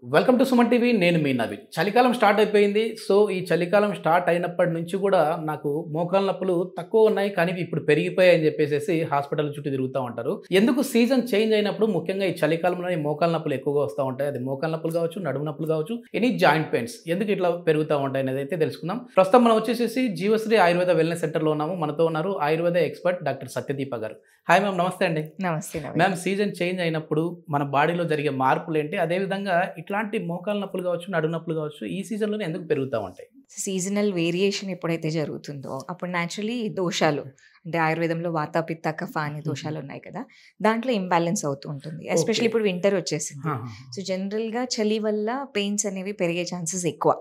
Welcome to Suman TV. నేను మీ నవీన్. చలికాలం start అయిపోయింది. సో ఈ చలికాలం స్టార్ట్ అయినప్పటి నుంచి కూడా నాకు మోకాళ్ళ నొప్పులు తక్కువ ఉన్నాయి, కానీ ఇప్పుడు పెరిగిపోయాయి అని చెప్పేసి హాస్పిటల్ చుట్టూ తిరుగుతూ ఉంటారు. ఎందుకు సీజన్ చేంజ్ అయినప్పుడు ముఖ్యంగా ఈ చలికాలంలో ఈ మోకాళ్ళ నొప్పులు ఎక్కువగా వస్తూ ఉంటాయి. అది మోకాళ్ళ నొప్పులు కావచ్చు, నడుము నొప్పులు కావచ్చు, ఎనీ జాయింట్ పెయిన్స్ ఎందుకు ఇట్లా పెరుగుతూ ఉంటాయి అనేది అయితే తెలుసుకుందాం. ప్రస్తుతం మనం వచ్చేసి జీవశ్రీ ఆయుర్వేద వెల్నెస్ సెంటర్లో ఉన్నాము. మనతో ఉన్నారు ఆయుర్వేద ఎక్స్పర్ట్ డాక్టర్ సత్యదీప గారు. హాయ్ మ్యామ్, నమస్తే అండి. నమస్తే మ్యామ్, సీజన్ చేంజ్ అయినప్పుడు మన బాడీలో జరిగే మార్పులు ఏంటి, అదేవిధంగా ఇట్లాంటి మోకాళ్ళ నొప్పులు కావచ్చు, నడుము నొప్పులు కావచ్చు ఈ సీజన్లోనే ఎందుకు పెరుగుతూ ఉంటాయి? సీజనల్ వేరియేషన్ ఎప్పుడైతే జరుగుతుందో అప్పుడు న్యాచురలీ దోషాలు అంటే ఆయుర్వేదంలో వాత పిత్త కఫ అనే దోషాలు ఉన్నాయి కదా, దాంట్లో ఇంబ్యాలెన్స్ అవుతూ ఉంటుంది. ఎస్పెషల్లీ ఇప్పుడు వింటర్ వచ్చేసింది. సో జనరల్గా చలి వల్ల పెయిన్స్ అనేవి పెరిగే ఛాన్సెస్ ఎక్కువ.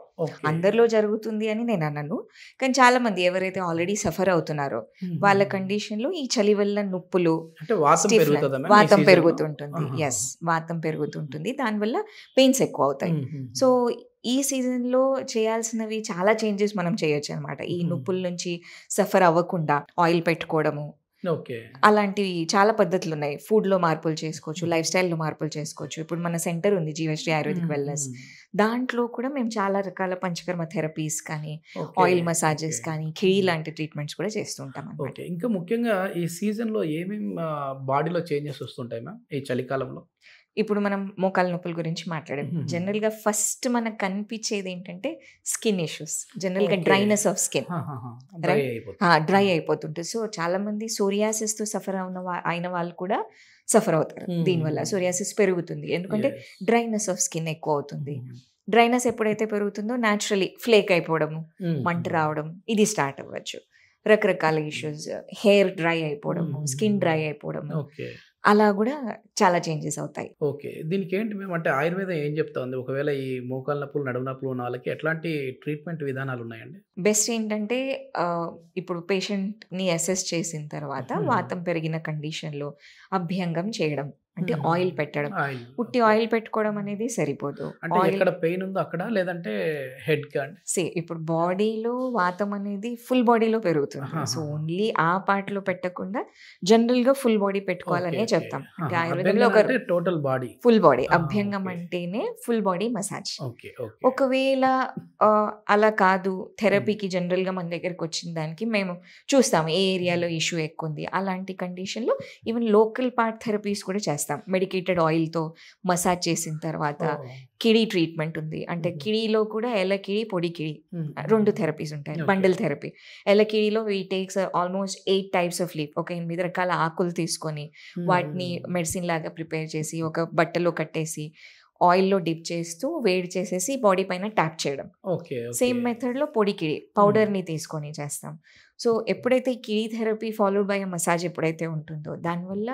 అందరిలో జరుగుతుంది అని నేను అన్నాను, కానీ చాలా మంది ఎవరైతే ఆల్రెడీ సఫర్ అవుతున్నారో వాళ్ళ కండిషన్లో ఈ చలి వల్ల నొప్పులు, వాతం పెరుగుతుంటుంది. ఎస్, వాతం పెరుగుతుంటుంది, దానివల్ల పెయిన్స్ ఎక్కువ అవుతాయి. సో ఈ సీజన్లో చేయాల్సినవి చాలా చేంజెస్ మనం చేయొచ్చు అనమాట. ఈ నొప్పుల నుంచి సఫర్ అవ్వకుండా ఆయిల్ పెట్టుకోవడము, అలాంటివి చాలా పద్ధతులు ఉన్నాయి. ఫుడ్లో మార్పులు చేసుకోవచ్చు, లైఫ్ స్టైల్లో మార్పులు చేసుకోవచ్చు. ఇప్పుడు మన సెంటర్ ఉంది జీవశ్రీ ఆయుర్వేదిక్ వెల్నెస్, దాంట్లో కూడా మేము చాలా రకాల పంచకర్మ థెరపీస్ కానీ, ఆయిల్ మసాజెస్ కానీ, కిడి లాంటి ట్రీట్మెంట్స్ కూడా చేస్తుంటాం అన్నమాట. ఇంకా ముఖ్యంగా ఈ సీజన్లో ఏమేమి బాడీలో చేంజెస్ వస్తుంటాయి మ్యామ్ ఈ చలికాలంలో? ఇప్పుడు మనం మోకాళ్ళ నొప్పుల గురించి మాట్లాడాం. జనరల్గా ఫస్ట్ మనకు కనిపించేది ఏంటంటే స్కిన్ ఇష్యూస్, జనరల్గా డ్రైనెస్ ఆఫ్ స్కిన్, డ్రై అయిపోతుంటుంది. సో చాలా మంది సోరియాసిస్తో సఫర్ అయిన వాళ్ళు కూడా సఫర్ అవుతారు దీనివల్ల. సోరియాసిస్ పెరుగుతుంది ఎందుకంటే డ్రైనెస్ ఆఫ్ స్కిన్ ఎక్కువ అవుతుంది. డ్రైనెస్ ఎప్పుడైతే పెరుగుతుందో న్యాచురలీ ఫ్లేక్ అయిపోవడము, మంట రావడం ఇది స్టార్ట్ అవ్వచ్చు. రకరకాల ఇష్యూస్, హెయిర్ డ్రై అయిపోవడము, స్కిన్ డ్రై అయిపోవడము, అలా కూడా చాలా చేంజెస్ అవుతాయి. ఓకే, దీనికి ఏంటి మేము అంటే ఆయుర్వేదం ఏం చెప్తా ఉంది? ఒకవేళ ఈ మోకాళ్ళ నొప్పులు, నడుము నొప్పులు ఉన్న వాళ్ళకి ఎట్లాంటి ట్రీట్మెంట్ విధానాలు ఉన్నాయండి? బెస్ట్ ఏంటంటే ఇప్పుడు పేషెంట్ని అసెస్ చేసిన తర్వాత వాతం పెరిగిన కండిషన్లో అభ్యంగం చేయడం, అంటే ఆయిల్ పెట్టడం. ఉట్టి ఆయిల్ పెట్టుకోవడం అనేది సరిపోదు. ఎక్కడ పెయిన్ ఉందో అక్కడ, లేదంటే హెడ్ సే ఇప్పుడు బాడీలో వాతం అనేది ఫుల్ బాడీలో పెరుగుతుంది. సో ఓన్లీ ఆ పార్ట్ లో పెట్టకుండా జనరల్ గా ఫుల్ బాడీ పెట్టుకోవాలనే చెప్తాం. అంటే ఆయుర్వేదంలో ఒక టోటల్ బాడీ, ఫుల్ బాడీ అభ్యంగం అంటేనే ఫుల్ బాడీ మసాజ్. ఒకవేళ అలా కాదు, థెరపీకి జనరల్ గా మన దగ్గరకు వచ్చిన దానికి మేము చూస్తాము ఏ ఏరియాలో ఇష్యూ ఎక్కువ ఉంది. అలాంటి కండిషన్ లో ఈవెన్ లోకల్ పార్ట్ థెరపీస్ కూడా చేస్తాం. మెడికేటెడ్ ఆయిల్తో మసాజ్ చేసిన తర్వాత కిడి ట్రీట్మెంట్ ఉంది. అంటే కిడిలో కూడా ఎలకిడి, పొడి కిడి, 2 థెరపీస్ ఉంటాయి. బండిల్ థెరపీ, ఎలకిడిలో we takes almost 8 types of leaf, ఒక 8 రకాల ఆకులు తీసుకొని వాటిని మెడిసిన్ లాగా ప్రిపేర్ చేసి ఒక బట్టలో కట్టేసి ఆయిల్లో డిప్ చేస్తూ వేడి చేసేసి బాడీ పైన ట్యాప్ చేయడం. సేమ్ మెథడ్లో పొడి కిడి పౌడర్ని తీసుకొని చేస్తాం. సో ఎప్పుడైతే ఈ కిడి థెరపీ ఫాలోడ్ బై మసాజ్ ఎప్పుడైతే ఉంటుందో దానివల్ల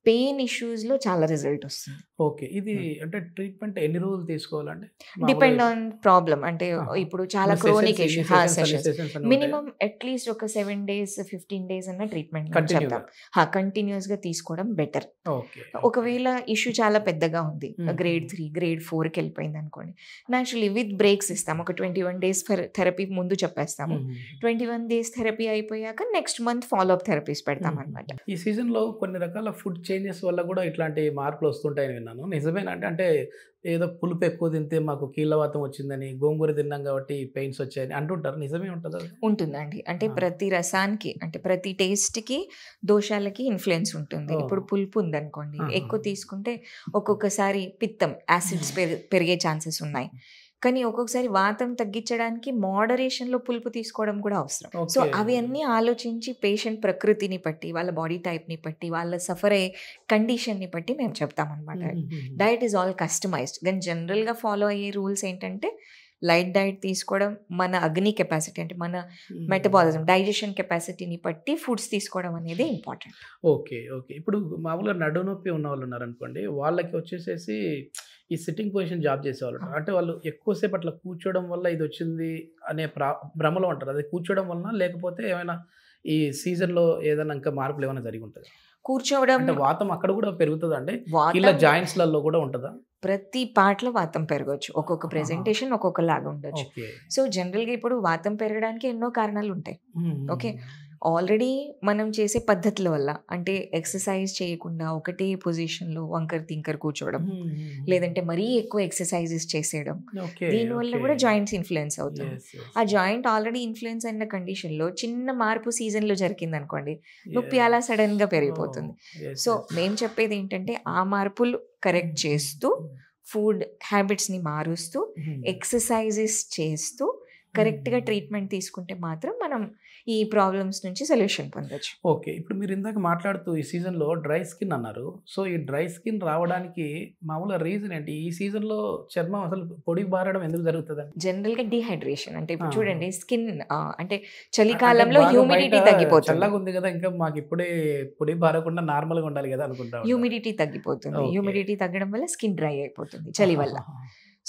పెయిన్ ఇష్యూస్లో చాలా రిజల్ట్ వస్తుంది. ఓకే, ఇది అంటే ట్రీట్మెంట్ ఎన్ని రోజులు తీసుకోవాలండి? Depend on problem. అంటే ఇప్పుడు చాలా క్రోనిక్ ఇష్యూస్ మినిమం అట్లీస్ట్ ఒక 7 days 15 days అన్న ట్రీట్మెంట్ చెప్తాం. కంటిన్యూస్ గా తీసుకోవడం బెటర్. ఒకవేళ ఇష్యూ చాలా పెద్దగా ఉంది, grade 3 grade 4కి వెళ్ళిపోయింది అనుకోండి, న్యాచురలీ విత్ బ్రేక్స్ ఇస్తాం. ఒక 21 days థెరపీ ముందు చెప్పేస్తాము. 21 days థెరపీ అయిపోయాక next month follow up therapies పెడతాం అనమాట. ఈ సీజన్ లో కొన్ని రకాల ఫుడ్ చేంజెస్ వల్ల కూడా ఇట్లాంటి మార్పులు వస్తుంటాయని విన్నాను. నిజమేనంటే అంటే ఏదో పులుపు ఎక్కువ తింటే మాకు కీళ్ళవాతం వచ్చిందని, గోంగూర తిన్నాం కాబట్టి పెయిన్స్ వచ్చాయని అంటుంటారు. నిజమే ఉంటుందా? ఉంటుందండి. అంటే ప్రతి రసానికి, అంటే ప్రతి టేస్ట్కి దోషాలకి ఇన్ఫ్లుయెన్స్ ఉంటుంది. ఇప్పుడు పులుపు ఉందనుకోండి, ఎక్కువ తీసుకుంటే ఒక్కొక్కసారి పిత్తం, యాసిడ్స్ పెరిగే ఛాన్సెస్ ఉన్నాయి. కానీ ఒక్కొక్కసారి వాతం తగ్గించడానికి మోడరేషన్లో పులుపు తీసుకోవడం కూడా అవసరం. సో అవి అన్నీ ఆలోచించి పేషెంట్ ప్రకృతిని బట్టి, వాళ్ళ బాడీ టైప్ని బట్టి, వాళ్ళ సఫర్ అయ్యే కండిషన్ని బట్టి మేము చెప్తామన్నమాట. Diet is all customised. కానీ జనరల్గా ఫాలో అయ్యే రూల్స్ ఏంటంటే లైట్ డైట్ తీసుకోవడం, మన అగ్ని కెపాసిటీ అంటే మన మెటబాలిజం, డైజెషన్ కెపాసిటీని బట్టి ఫుడ్స్ తీసుకోవడం అనేది ఇంపార్టెంట్. ఓకే, ఇప్పుడు మామూలుగా నడుము నొప్పి ఉన్న వాళ్ళు ఉన్నారనుకోండి, వాళ్ళకి వచ్చేసేసి ఈ సిట్టింగ్ పొజిషన్ జాబ్ చేసేవాళ్ళు, అంటే వాళ్ళు ఎక్కువసేపు అట్లా కూర్చోవడం వల్ల ఇది వచ్చింది అనే భ్రమలో ఉంటారు. అది కూర్చోవడం వలన, లేకపోతే ఏమైనా ఈ సీజన్లో ఏదైనా ఇంకా మార్పులు ఏమైనా జరిగి ఉంటుంది? కూర్చోవడం అంటే వాతం అక్కడ కూడా పెరుగుతుంది అండి, ఇలా జాయింట్స్లలో కూడా ఉంటుందా? ప్రతి పార్ట్లో వాతం పెరగవచ్చు. ఒక్కొక్క ప్రెజెంటేషన్ ఒక్కొక్క లాగా ఉండొచ్చు. సో జనరల్గా ఇప్పుడు వాతం పెరగడానికి ఎన్నో కారణాలు ఉంటాయి. ఓకే, ఆల్రెడీ మనం చేసే పద్ధతుల వల్ల, అంటే ఎక్సర్సైజ్ చేయకుండా ఒకటే పొజిషన్లో వంకర తింకర కూర్చోవడం, లేదంటే మరీ ఎక్కువ ఎక్సర్సైజెస్ చేసేయడం, దీనివల్ల కూడా జాయింట్స్ ఇన్ఫ్లుయెన్స్ అవుతుంది. ఆ జాయింట్ ఆల్రెడీ ఇన్ఫ్లుయెన్స్ అయిన కండిషన్లో చిన్న మార్పు సీజన్లో జరిగింది అనుకోండి, నొప్పి అలా సడన్గా పెరిగిపోతుంది. సో మేము చెప్పేది ఏంటంటే ఆ మార్పులు కరెక్ట్ చేస్తూ, ఫుడ్ హ్యాబిట్స్ని మారుస్తూ, ఎక్సర్సైజెస్ చేస్తూ కరెక్ట్గా ట్రీట్మెంట్ తీసుకుంటే మాత్రం మనం ఈ ప్రాబ్లమ్స్ నుంచి సొల్యూషన్ పొందొచ్చు. ఓకే, ఇప్పుడు మీరు ఇందాక మాట్లాడుతూ ఈ సీజన్లో డ్రై స్కిన్ అన్నారు. సో ఈ డ్రై స్కిన్ రావడానికి మామూలుగా రీజన్ ఏంటి? ఈ సీజన్లో చర్మం అసలు పొడి బారడం ఎందుకు జరుగుతుందండి? జనరల్గా డిహైడ్రేషన్. అంటే ఇప్పుడు చూడండి, స్కిన్ అంటే చలికాలంలో హ్యూమిడిటీ తగ్గిపోతుంది. చల్లగా ఉంది కదా, ఇంకా మాకు ఇప్పుడే పొడి బారకుండా నార్మల్గా ఉండాలి కదా అనుకుంటా. హ్యూమిడిటీ తగ్గిపోతుంది. హ్యూమిడిటీ తగ్గడం వల్ల స్కిన్ డ్రై అయిపోతుంది చలి వల్ల.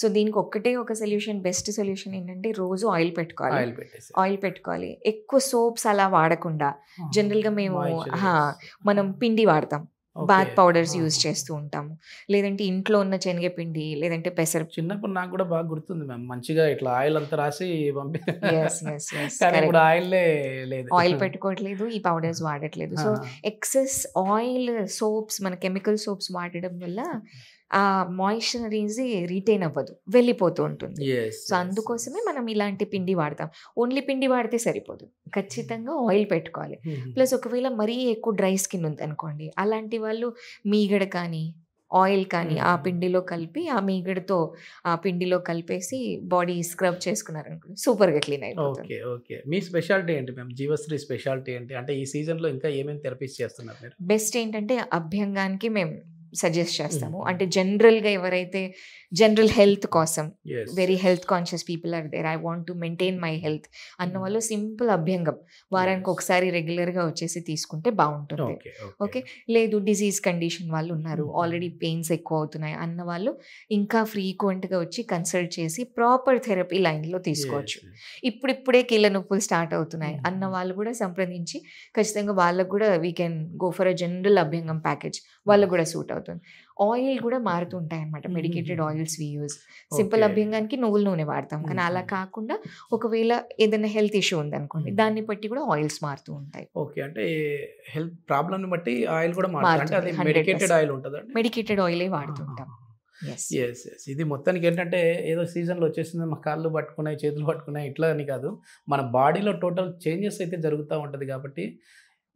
సో దీనికి ఒక్కటే ఒక సొల్యూషన్, బెస్ట్ సొల్యూషన్ ఏంటంటే రోజు ఆయిల్ పెట్టుకోవాలి. ఎక్కువ సోప్స్ అలా వాడకుండా, జనరల్గా మనం పిండి వాడతాం, బాత్ పౌడర్స్ యూజ్ చేస్తూ ఉంటాము, లేదంటే ఇంట్లో ఉన్న శనగపిండి, లేదంటే పెసర. చిన్నప్పుడు నాకు కూడా బాగా గుర్తుంది మ్యామ్, మంచిగా ఇట్లా ఆయిల్ అంతా రాసి ఆయిల్ పెట్టుకోవట్లేదు, ఈ పౌడర్స్ వాడట్లేదు. సో ఎక్సెస్ ఆయిల్ సోప్స్, మన కెమికల్ సోప్స్ వాడడం వల్ల ఆ మాయిశ్చర్ అనేది రిటైన్ అవ్వదు, వెళ్ళిపోతూ ఉంటుంది. సో అందుకోసమే మనం ఇలాంటి పిండి వాడతాం. ఓన్లీ పిండి వాడితే సరిపోదు, ఖచ్చితంగా ఆయిల్ పెట్టుకోవాలి. ప్లస్ ఒకవేళ మరీ ఎక్కువ డ్రై స్కిన్ ఉంది అనుకోండి, అలాంటి వాళ్ళు మీగడ కానీ ఆయిల్ కానీ ఆ పిండిలో కలిపి, ఆ మీగడతో ఆ పిండిలో కలిపేసి బాడీ స్క్రబ్ చేసుకున్నారు అనుకోండి, సూపర్గా క్లీన్ అయిపోతుంది. ఓకే, మీ స్పెషాలిటీ ఏంటి మ్యామ్? జీవశ్రీ స్పెషాలిటీ ఏంటి? అంటే ఈ సీజన్లో ఇంకా ఏమేమి థెరపీస్ చేస్తున్నారు మీరు? బెస్ట్ ఏంటంటే అభ్యంగానికి మేము సజెస్ట్ చేస్తాము. అంటే జనరల్గా ఎవరైతే జనరల్ హెల్త్ కోసం, very health conscious people are there, I want to maintain my health అన్న వాళ్ళు సింపుల్ అభ్యంగం వారానికి ఒకసారి రెగ్యులర్గా వచ్చేసి తీసుకుంటే బాగుంటుంది. ఓకే, లేదు డిజీజ్ కండిషన్ వాళ్ళు ఉన్నారు, ఆల్రెడీ పెయిన్స్ ఎక్కువ అవుతున్నాయి అన్న వాళ్ళు ఇంకా ఫ్రీక్వెంట్గా వచ్చి కన్సల్ట్ చేసి ప్రాపర్ థెరపీ లైన్లో తీసుకోవచ్చు. ఇప్పుడిప్పుడే కీళ్ళ నొప్పులు స్టార్ట్ అవుతున్నాయి అన్న వాళ్ళు కూడా సంప్రదించి ఖచ్చితంగా వాళ్ళకు కూడా we can go for a general abhyangam package, వాళ్ళకు కూడా సూట్ అవుతుంది. ఆయిల్ కూడా మారుతూ ఉంటాయి అన్నమాట, medicated oils we use. Simple అభ్యంగానికి నువ్వుల నూనె వాడతాం, కానీ అలా కాకుండా ఒకవేళ ఏదైనా హెల్త్ ఇష్యూ ఉందనుకోండి, దాన్ని బట్టి కూడా ఆయిల్స్ మారుతూ ఉంటాయి. ఓకే, అంటే హెల్త్ ప్రాబ్లమ్ ని బట్టి ఆయిల్ కూడా మారుతుంది. మెడికేటెడ్ ఆయిల్ ఉంటుంది, మెడికేటెడ్ ఆయిలే వాడుతుంటాం. ఇది మొత్తానికి ఏంటంటే ఏదో సీజన్లో వచ్చేసింది, మా కాళ్ళు పట్టుకున్నాయి, చేతులు పట్టుకున్నాయి ఇట్లా అని కాదు, మన బాడీలో టోటల్ చేంజెస్ అయితే జరుగుతూ ఉంటుంది. కాబట్టి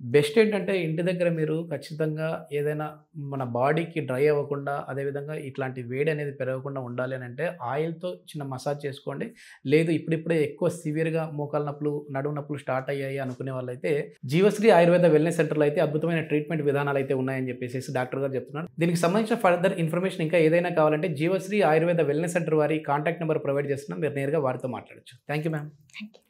బెస్ట్ ఏంటంటే ఇంటి దగ్గర మీరు ఖచ్చితంగా ఏదైనా మన బాడీకి డ్రై అవ్వకుండా, అదేవిధంగా ఇట్లాంటి వేడి అనేది పెరగకుండా ఉండాలి అని అంటే ఆయిల్తో చిన్న మసాజ్ చేసుకోండి. లేదు ఇప్పుడిప్పుడే ఎక్కువ సివియర్గా మోకాలు నొప్పులు, నడుము నొప్పులు స్టార్ట్ అయ్యాయి అనుకునే వాళ్ళైతే జీవశ్రీ ఆయుర్వేద వెల్నెస్ సెంటర్లో అయితే అద్భుతమైన ట్రీట్మెంట్ విధానాలు అయితే ఉన్నాయని చెప్పేసి డాక్టర్ గారు చెప్తున్నారు. దీనికి సంబంధించిన ఫర్దర్ ఇన్ఫర్మేషన్ ఇంకా ఏదైనా కావాలంటే జీవశ్రీ ఆయుర్వేద వెల్నెస్ సెంటర్ వారి కాంటాక్ట్ నెంబర్ ప్రొవైడ్ చేస్తున్నాం, మీరు నేరుగా వారితో మాట్లాడచ్చు. Thank you ma'am. Thank you.